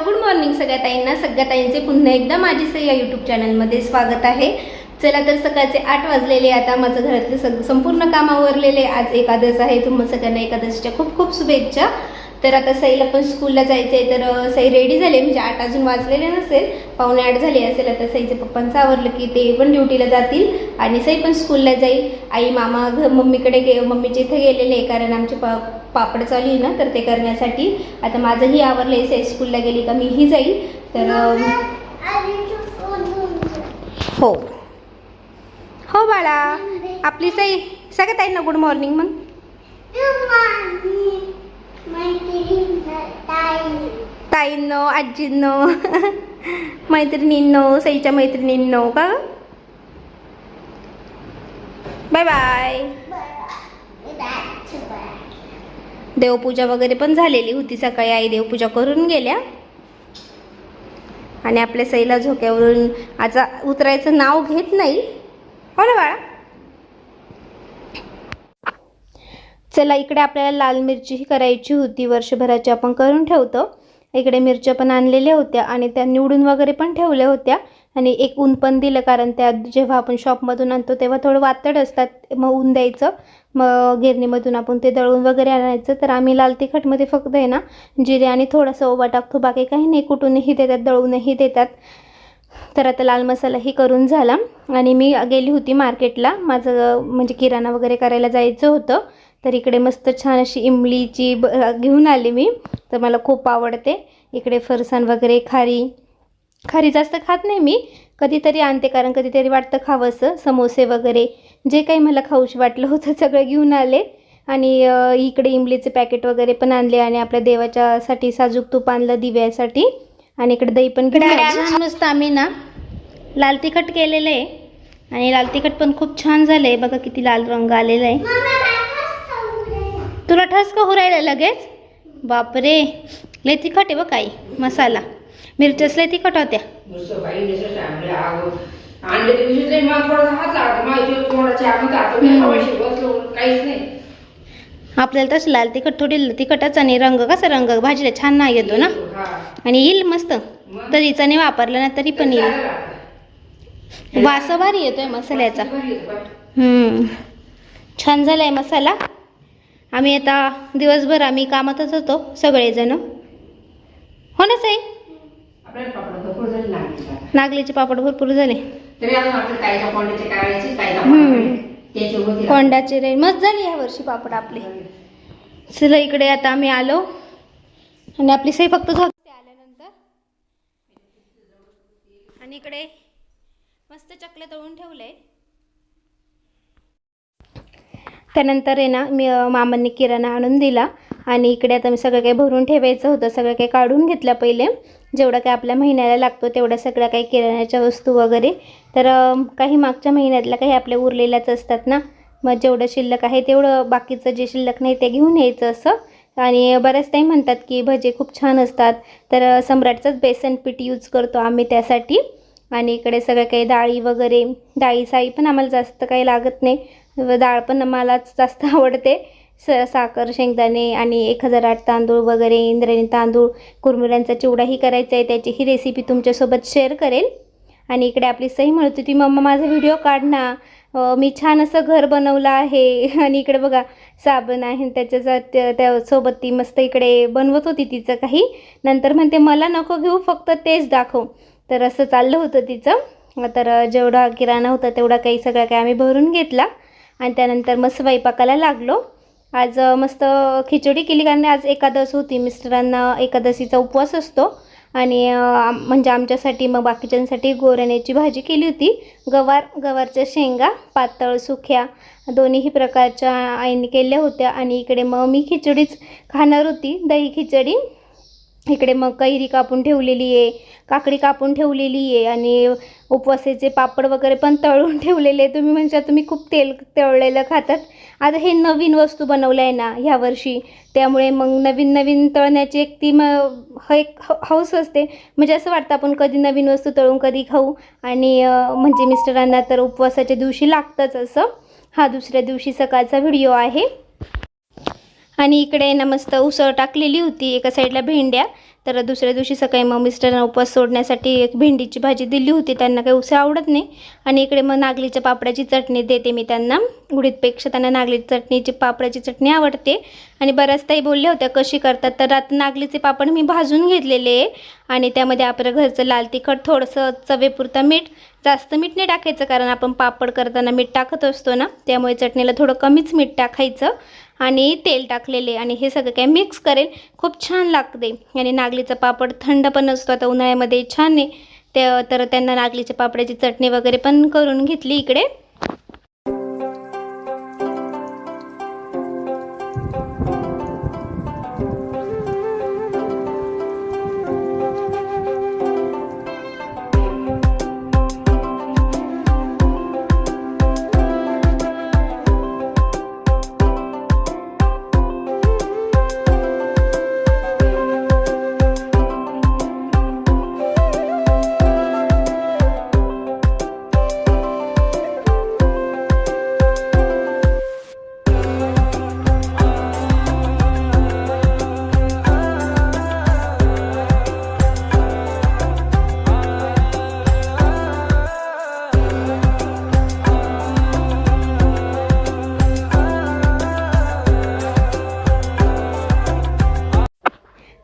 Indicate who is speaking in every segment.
Speaker 1: Good morning सगळ्या ताईंना. सगळ्या ताईंचे पुन्हा एकदा माझी सई या यूट्यूब चॅनलमध्ये स्वागत आहे. चला तर सकाळचे 8 वाजलेले. आता माझं घरातले संपूर्ण काम आवरलेले. आज एकादश आहे. तुम्हा सगळ्यांना एकादशीच्या खूप खूप शुभेच्छा. तर आता सईला पण स्कूलला जायचं आहे. तर सई रेडी झाली, म्हणजे 8 अजून वाजलेले नसेल, 7:45 झाले असेल. आता सईच्या पप्पांचं आवरलं की ते पण ड्युटीला जातील आणि सई पण स्कूलला जाईल. आई मामा मम्मीकडे मम्मीच्या इथे गेलेले आहे, कारण आमचे पापड चालू आहे ना, तर ते करण्यासाठी. आता माझंही आवरलं आहे. सई स्कूलला गेली का मीही जाईल. तर हो हो बाळा, आपली सई सगळ्यात आहे ना. गुड मॉर्निंग मग. ताईंनो, आजींनो, मैत्रिणींनो, सईच्या मैत्रिणींनो का. Bye bye. देवपूजा वगैरे पण झालेली होती सकाळी. आई देवपूजा करून गेल्या आणि आपल्या सईला झोक्यावरून आज उतरायचं नाव घेत नाही. हो ना बाळा. चला, इकडे आपल्याला लाल मिरचीही करायची होती. वर्षभराची आपण करून ठेवतो. इकडे मिरच्या पण आणलेल्या होत्या आणि त्या निवडून वगैरे पण ठेवल्या होत्या. आणि एक ऊन पण दिलं, कारण त्या जेव्हा आपण शॉपमधून आणतो तेव्हा थोडं वातड असतात, मग ऊन द्यायचं. मग गिरणीमधून आपण ते दळून वगैरे आणायचं. तर आम्ही लाल तिखटमध्ये फक्त आहे ना जिरे आणि थोडासा ओवा टाकतो, बाकी काही नाही. कुटूनही देतात, दळूनही देतात. तर आता लाल मसालाही करून झाला आणि मी गेली होती मार्केटला. माझं म्हणजे किराणा वगैरे करायला जायचं होतं. तर इकडे मस्त छान अशी इमलीची घेऊन आली मी. तर मला खूप आवडते. इकडे फरसाण वगैरे, खारी जास्त खात नाही मी, कधीतरी आणते, कारण कधीतरी वाटतं खावंसं. समोसे वगैरे जे काही मला खाऊशी वाटलं होतं सगळं घेऊन आले. आणि इकडे इमलीचे पॅकेट वगैरे पण आणले आणि आपल्या देवाच्यासाठी साजूक तूप आणलं दिव्यासाठी. आणि इकडे दही पण घेऊन मस्त आम्ही ना लाल तिखट केलेलं आहे. आणि लाल तिखट पण खूप छान झालं आहे. बघा किती लाल रंग आलेला आहे. तुला ठस का हुरायला लगेच. बापरे, लय तिखट आहे बघ काही मसाला. मिरच्याच लय तिखट होत्या. आपल्याला तसं लाल तिखट थोडी तिखटच. आणि रंग कसा रंग भाजीला छान नाही येतो ना. आणि येईल मस्त. तरीचा नाही वापरला ना तरी पण येईल. वास भारी येतोय मसाल्याचा. छान झालाय मसाला. आम्ही आता दिवसभर आम्ही कामातच होतो सगळेजण. हो ना साई. नागलीचे पापड भरपूर झाले. कोंडाचे रे मस्त झाली ह्या वर्षी पापड आपले. चला, इकडे आता आम्ही आलो आणि आपली सई फक्त झोपते आल्यानंतर. आणि इकडे मस्त चकल्या तळून ठेवलंय. त्यानंतर आहे ना मी मामांनी किराणा आणून दिला. आणि इकडे आता मी सगळं काही भरून ठेवायचं होतं. सगळं काही काढून घेतलं पहिले, जेवढं काही आपल्या महिन्याला लागतो तेवढ्या सगळ्या काही किराण्याच्या वस्तू वगैरे. तर काही मागच्या महिन्यातल्या काही आपल्या उरलेल्याच असतात ना, मग जेवढं शिल्लक आहे तेवढं, बाकीचं जे शिल्लक नाही ते घेऊन यायचं असं. आणि बऱ्याच ताई म्हणतात की भजे खूप छान असतात. तर सम्राटचंच बेसन पीठ यूज करतो आम्ही त्यासाठी. आणि इकडे सगळं काही डाळी वगैरे, डाळी पण आम्हाला जास्त काही लागत नाही. डाळ पण मलाच जास्त आवडते. साखर, शेंगदाणे आणि 1008 तांदूळ वगैरे, इंद्रायणी तांदूळ, कुरमुऱ्यांचा चिवडाही करायचा आहे. त्याचीही रेसिपी तुमच्यासोबत शेअर करेल. आणि इकडे आपली सई म्हणत होती, मम्मा माझा व्हिडिओ काढ ना, मी छान असं घर बनवलं आहे. आणि इकडे बघा साबण आहे त्याच्यासोबत ती मस्त इकडे बनवत होती तिचं काही. नंतर म्हणते मला नको घेऊ, फक्त तेच दाखव. तर असं चाललं होतं तिचं. तर जेवढा किराणा होता तेवढा काही सगळा काही आम्ही भरून घेतला. आणि त्यानंतर मग स्वयंपाकाला लागलो. आज मस्त खिचडी केली, कारण आज एकादश होती. मिस्टरांना एकादशीचा उपवास असतो. आणि म्हणजे आमच्यासाठी, मग बाकीच्यांसाठी गोराण्याची भाजी केली होती. गवारच्या शेंगा पातळ सुक्या दोन्हीही प्रकारच्या आईने केल्या होत्या. आणि इकडे मग मी खिचडीच खाणार होती, दही खिचडी. इकडे मग कैरी कापून ठेवलेली आहे, काकडी कापून ठेवलेली आहे. आणि उपवासाचे पापड वगैरे पण तळून ठेवलेले. तुम्ही म्हणजे तुम्ही खूप तेल तळलेलं खातात. आता हे नवीन वस्तू बनवलं आहे ना ह्या वर्षी, त्यामुळे मग नवीन तळण्याची एक ती एक हौस असते. म्हणजे असं वाटतं आपण कधी नवीन वस्तू तळून कधी खाऊ. आणि म्हणजे मिस्टरांना तर उपवासाच्या दिवशी लागतंच असं. हा दुसऱ्या दिवशी सकाळचा व्हिडिओ आहे. आणि इकडे ना मस्त उसळ टाकलेली होती, एका साईडला भेंड्या. तर दुसऱ्या दिवशी सकाळी मग मिस्टरांना उपवास सोडण्यासाठी एक भेंडीची भाजी दिली होती, त्यांना काही उसळ आवडत नाही. आणि इकडे मग नागलीच्या पापडाची चटणी देते मी त्यांना. उडीदपेक्षा त्यांना नागलीची चटणीची पापडाची चटणी आवडते. आणि बऱ्याच ताई बोलल्या होत्या कशी करतात, तर आता नागलीचे पापड मी भाजून घेतलेले आहे आणि त्यामध्ये आपलं घरचं लाल तिखट, थोडंसं चवेपुरतं मीठ, जास्त मीठ नाही टाकायचं कारण आपण पापड करताना मीठ टाकत असतो ना, त्यामुळे चटणीला थोडं कमीच मीठ टाकायचं. आणि तेल टाकलेले आणि हे सगळं काय मिक्स करेल, खूप छान लागते. आणि नागलीचा पापड थंड पण असतो, आता उन्हाळ्यामध्ये छान आहे ते. तर त्यांना नागलीच्या पापडाची चटणी वगैरे पण करून घेतली इकडे.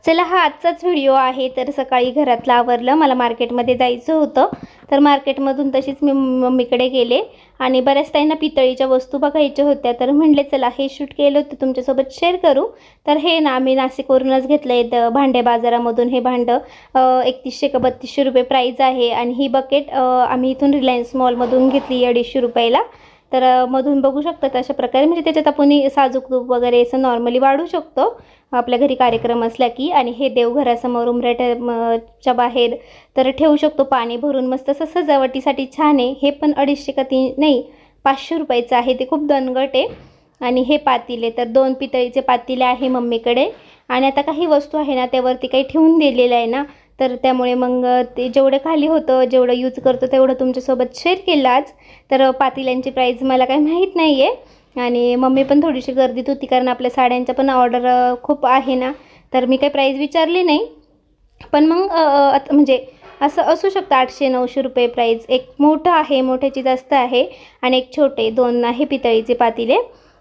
Speaker 1: चला, हा आजचाच व्हिडिओ आहे. तर सकाळी घरातलं आवरलं, मला मार्केटमध्ये जायचं होतं, तर मार्केटमधून तशीच मी मम्मीकडे गेले आणि बऱ्याच ताईंना पितळीच्या वस्तू बघायच्या होत्या. तर म्हणले चला हे शूट केलं होतं तुमच्यासोबत शेअर करू. तर हे ना आम्ही नाशिकवरूनच घेतलं आहे भांडे बाजारामधून. हे भांडं 3100 का 3200 रुपये प्राईज आहे. आणि ही बकेट आम्ही इथून रिलायन्स मॉलमधून घेतली 250 रुपयाला. तर मधून बघू शकतात अशा प्रकारे, म्हणजे त्याच्यात आपण साजूक तूप वगैरे असं नॉर्मली वाढू शकतो आपल्या घरी कार्यक्रम असला की. आणि हे देवघरासमोर उंबऱ्याच्या बाहेर तर ठेवू शकतो पाणी भरून, मस्त असं सजावटीसाठी छान आहे. हे पण 250 का 500 रुपयाचं आहे, ते खूप दणगट आहे. आणि हे पातेले तर 2 पितळीचे पातेले आहे मम्मीकडे. आणि आता काही वस्तू आहे ना त्यावरती काही ठेवून दिलेलं आहे ना, तर त्यामुळे मग ते जेवढं खाली होतं, जेवढं यूज करतो तेवढं तुमच्यासोबत शेअर केलं आज. तर पातेल्यांची प्राईस मला काही माहीत नाही आहे. आणि मम्मी पण थोडीशी गर्दीत होती कारण आपल्या साड्यांच्या पण ऑर्डर खूप आहे ना, तर मी काही प्राईस विचारली नाही. पण मग म्हणजे असं असू शकतं 800-900 रुपये प्राईस. एक मोठं आहे, मोठ्याची जास्त आहे, आणि एक छोटे 2 आहे पितळीचे पातेले.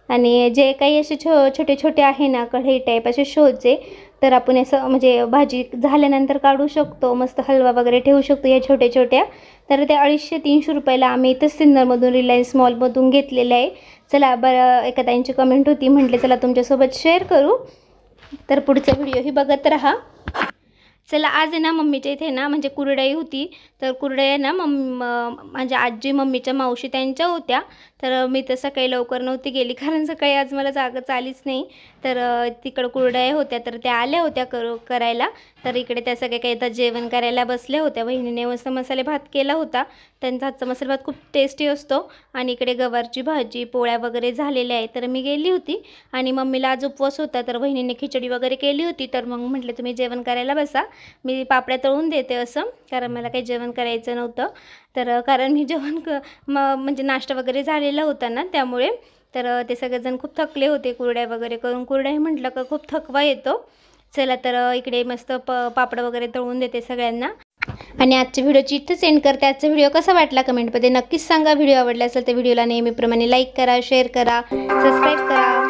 Speaker 1: आणि जे काही असे छोटे छोटे आहे ना कढई टाईप असे शोचे, तर आपण असं म्हणजे भाजी झाल्यानंतर काढू शकतो, मस्त हलवा वगैरे ठेवू शकतो या छोट्या छोट्या. तर ते 250-300 रुपयाला आम्ही इथंच सिन्नरमधून रिलायन्स मॉलमधून घेतलेले आहे. चला बरं, एका ताईंची कमेंट होती, म्हटले चला तुमच्यासोबत शेअर करू. तर पुढचा व्हिडिओही बघत राहा. चला, आज आहे ना मम्मीच्या इथे ना म्हणजे कुरडई होती. तर कुरडया ना माझ्या आजी मम्मीच्या मावशी त्यांच्या होत्या. तर मी तर सकाळी लवकर नव्हती गेली कारण सकाळी आज मला जागच आलीच नाही. तर तिकडं कुरडया होत्या तर त्या आल्या होत्या करायला. तर इकडे त्या सगळ्या काही आता जेवण करायला बसल्या होत्या. वहिनीने मस्त मसाले भात केला होता, त्यांचा हातचा मसाले भात खूप टेस्टी असतो. आणि इकडे गवारची भाजी पोळ्या वगैरे झालेल्या आहे. तर मी गेली होती आणि मम्मीला आज उपवास होता, तर वहिनीने खिचडी वगैरे केली होती. तर मग म्हटले तुम्ही जेवण करायला बसा, मी पापड्या तळून देते असं, कारण मला काही जेवण करायचं नव्हतं. तर कारण मी जेवण म्हणजे नाश्ता वगैरे झालेला होता ना त्यामुळे. तर ते सगळेजण खूप थकले होते कुरड्या वगैरे करून. कुरड्या म्हटलं का खूप थकवा येतो. चला, तर इकडे मस्त पापड वगैरे तळून देते सगळ्यांना. आणि आजच्या व्हिडिओची इथंच एंड करते. आजचा व्हिडिओ कसा वाटला कमेंटमध्ये नक्कीच सांगा. व्हिडिओ आवडला असेल तर व्हिडिओला नेहमीप्रमाणे लाईक करा, शेअर करा, सबस्क्राईब करा.